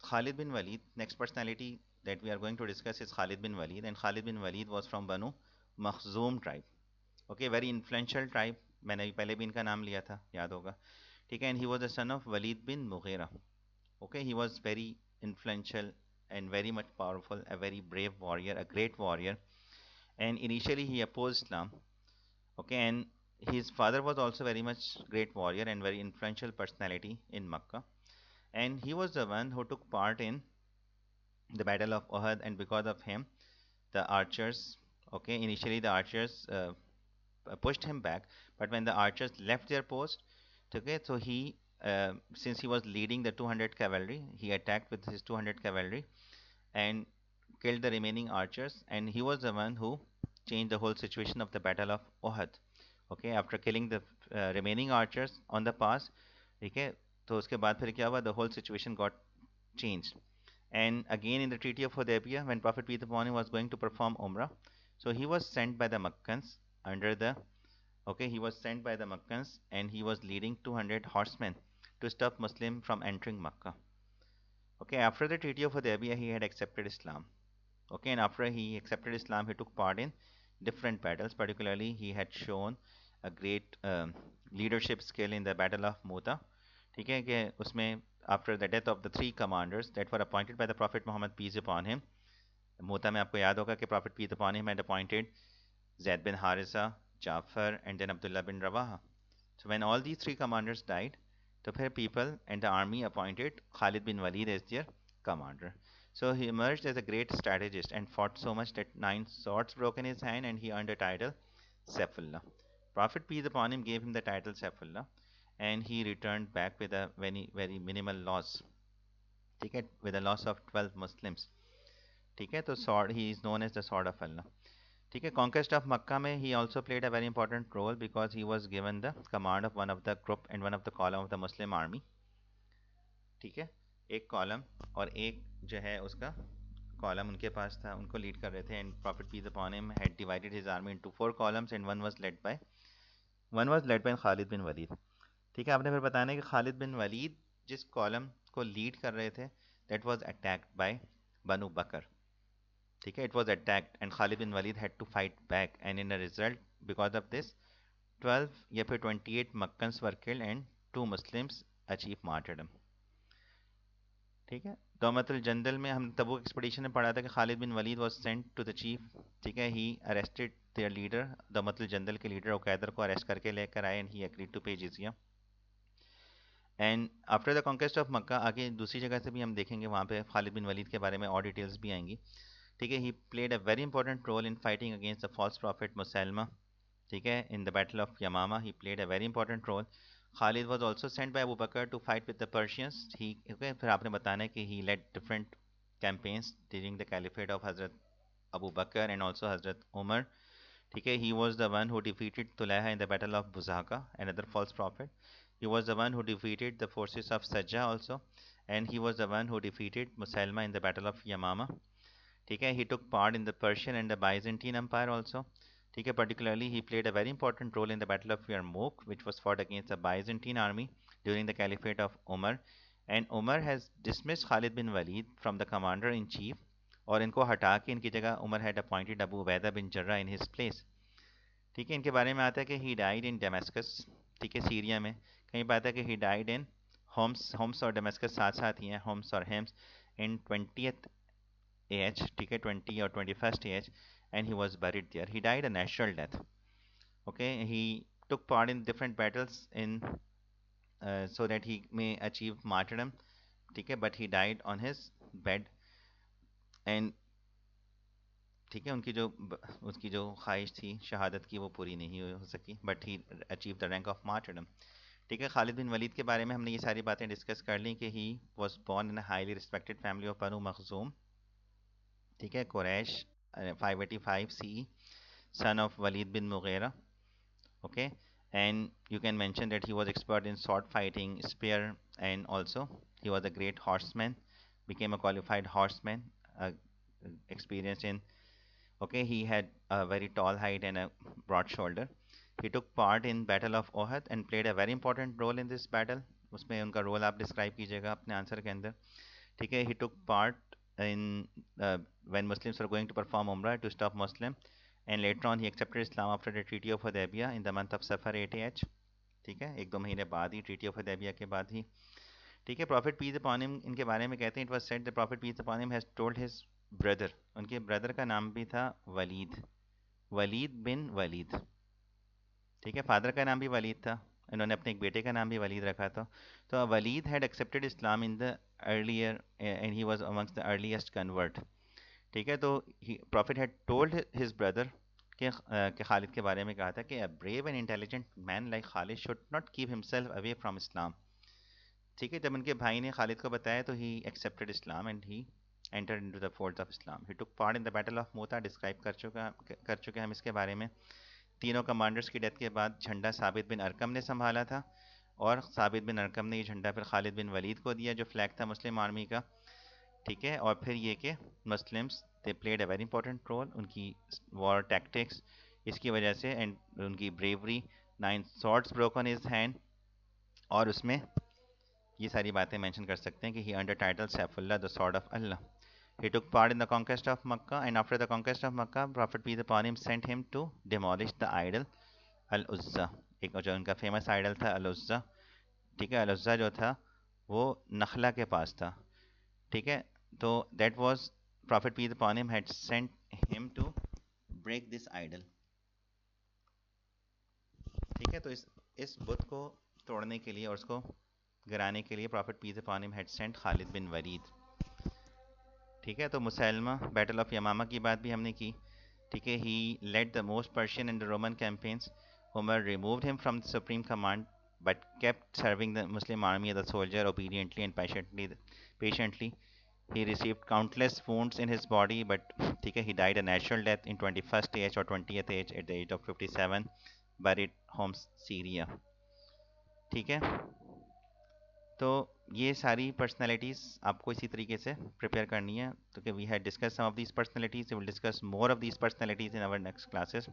Khalid bin Walid, next personality that we are going to discuss is Khalid bin Walid, and Khalid bin Walid was from Banu Makhzum tribe. Okay, very influential tribe. मैंने अभी पहले भी इनका नाम लिया था, याद होगा. ठीक है, and he was the son of Walid bin Mughira. Okay, he was very influential and very much powerful, a very brave warrior, a great warrior. And initially he opposed Islam. Okay, and his father was also very much great warrior and very influential personality in Makkah. And he was the one who took part in the battle of Uhud, and because of him, the archers, okay, initially the archers pushed him back, but when the archers left their post, okay, so he, since he was leading the 200 cavalry, he attacked with his 200 cavalry and killed the remaining archers, and he was the one who changed the whole situation of the battle of Uhud. Okay, after killing the remaining archers on the pass, okay, तो उसके बाद फिर क्या हुआ, the whole situation got changed. And again in the Treaty of Hudaybiyah, when Prophet peace upon him was going to perform Umrah, so he was sent by the Makkans under the, okay, he was sent by the Makkans and he was leading 200 horsemen to stop Muslim from entering Makkah. Okay, after the Treaty of Hudaybiyah, he had accepted Islam. Okay, and after he accepted Islam, he took part in different battles. Particularly, he had shown a great leadership skill in the Battle of Muta. ठीक है कि उसमें after the death of the three commanders that were appointed by the Prophet Muhammad peace upon him, Muta में आपको याद होगा कि Prophet peace upon him had appointed Zaid bin Harisa, Jafar, and then Abdullah bin Rawaha. So when all these three commanders died, the people and the army appointed Khalid bin Walid as their commander. So he emerged as a great strategist and fought so much that 9 swords broke in his hand, and he earned the title Saifullah. Prophet peace upon him gave him the title Saifullah, and he returned back with a very minimal loss. ठीक है, with a loss of 12 Muslims. ठीक है, तो sword, he is known as the sword of Allah. ठीक है, conquest of Makkah में he also played a very important role because he was given the command of one of the group and one of the column of the Muslim army. ठीक है, एक column और एक जो है उसका column उनके पास था, उनको लीड कर रहे थे. And prophet peace upon him had divided his army into 4 columns and one was led by Khalid bin Walid. ठीक है, आपने फिर बताना है कि खालिद बिन वलीद जिस कॉलम को लीड कर रहे थे, that was attacked by Banu Bakr. ठीक है, it was attacked and Khalid bin Walid had to fight back, and in a result because of this 12 या फिर 28 Meccans were killed and 2 Muslims achieve martyrdom. ठीक है, दौमतुल जंदल में हम तबूक expedition में पढ़ा था कि Khalid bin Walid was sent to the chief. ठीक है, he arrested their leader, Dumatul Jandal के लीडर उकैदर को अरेस्ट करके लेकर आए and he agreed to pay jizya. And after the conquest of Mecca, आगे दूसरी जगह से भी हम देखेंगे, वहाँ पे खालिद बिन वलीद के बारे में और डिटेल्स भी आएंगी. ठीक है, he played a very important role in fighting against the false prophet Musaylimah. ठीक है, in the battle of Yamama he played a very important role. Khalid was also sent by Abu Bakr to fight with the Persians. He, okay, फिर आपने बताना है कि he led different campaigns during the caliphate of Hazrat Abu Bakr and also Hazrat Umar. ठीक है, he was the one who defeated Tulaiha in the battle of Buzaka, another false prophet. He was the one who defeated the forces of Sajjah also, and he was the one who defeated Musailma in the battle of Yamama. ठीक है, he took part in the Persian and the Byzantine Empire also. ठीक है, particularly he played a very important role in the Battle of Yarmouk, which was fought against the Byzantine army during the caliphate of Umar. And Umar has dismissed Khalid bin Walid from the commander in chief, और इनको हटा के इनकी जगह Umar had appointed Abu Ubaidah bin Jarrah in his place. ठीक है, इनके बारे में आता है कि he died in Damascus. ठीक है, सीरिया में. कहीं पे आता है कि he died in Homs. Homs और डेमेस्कस साथ साथ ही हैं, होम्स और हेम्स, in 20th AH. ठीक है, 20 or 21st AH, and he was buried there. He died a natural death. Okay, he took part in different battles in so that he may achieve martyrdom. ठीक है, but he died on his bed. And ठीक है, उसकी जो ख्वाहिश थी शहादत की वो पूरी नहीं हो सकी, but he achieve the rank of martyrdom. ठीक है, खालिद बिन वलीद के बारे में हमने ये सारी बातें डिस्कस कर ली कि he was born in highly respected family of Banu Makhzum. ठीक है, Quraish, 585 CE, son of Walid bin Mughira. Okay, and you can mention that he was expert in sword fighting, spear, and also he was a great horseman, became a qualified horseman, uh, experienced in, okay, he had a very tall height and a broad shoulder. He took part in battle of Ohad and played a very important role in this battle. उसमें उनका role आप describe कीजिएगा अपने answer के अंदर. ठीक है, he took part in when Muslims were going to perform Umrah to stop Muslim, and later on he accepted Islam after the Treaty of Hudaybiyah in the month of Safar 80H। ठीक है, एक दो महीने बाद ही, treaty of Hudaibiya के बाद ही। ठीक है, प्रॉफिट पीस अपॉन हिम इनके बारे में कहते हैं, it was said the profit peace upon him has told his brother, उनके ब्रदर का नाम भी था वलीद, वलीद बिन वलीद। ठीक है, फादर का नाम भी वलीद था, इन्होंने अपने एक बेटे का नाम भी वलीद रखा था। तो Walid had accepted Islam in the earlier and he was amongst the earliest convert. ठीक है, तो prophet had told his brother के खालिद के बारे में कहा था कि a brave and intelligent man like Khalid should not keep himself away from Islam. ठीक है, जब उनके भाई ने खालिद को बताया तो he accepted Islam and he entered into the folds of Islam. He took part in the battle of Mota, describe कर चुके हम इसके बारे में। तीनों कमांडर्स की डेथ के बाद झंडा साबित बिन अरकम ने संभाला था, और साबित बिन अरकम ने ये झंडा फिर खालिद बिन वलीद को दिया, जो फ्लैग था मुस्लिम आर्मी का। ठीक है, और फिर ये कि Muslims they played a very important role, उनकी वॉर टैक्टिक्स इसकी वजह से, एंड उनकी bravery, 9 swords broke on his hand, और उसमें ये सारी बातें मेंशन कर सकते हैं कि he under title Saifullah the sword of Allah. He took part in the conquest of Makkah, and after the conquest of Makkah, Prophet peace upon him sent him to demolish the idol Al-Uzza। एक जो उनका famous idol था Al-Uzza। ठीक है, Al-Uzza जो था वो नखला के पास था। ठीक है, तो that was Prophet peace upon him had sent him to break this idol। ठीक है, तो इस बुत को तोड़ने के लिए और उसको गिराने के लिए Prophet peace upon him had sent Khalid bin Walid. ठीक है, तो मुसैलमा बैटल ऑफ यमामा की बात भी हमने की। ठीक है, he led the most Persian in the Roman campaigns, Umar removed him from the supreme command but kept serving the Muslim army as a soldier obediently and patiently. he received countless wounds in his body, but ठीक है, he died a natural death in 21st age or 20th age at the age of 57, buried Homs, Syria। ठीक है, तो ये सारी personalities आपको इसी तरीके से प्रिपेयर करनी है। तो कि we had discuss some of these personalities, we will discuss more of these personalities in our next classes.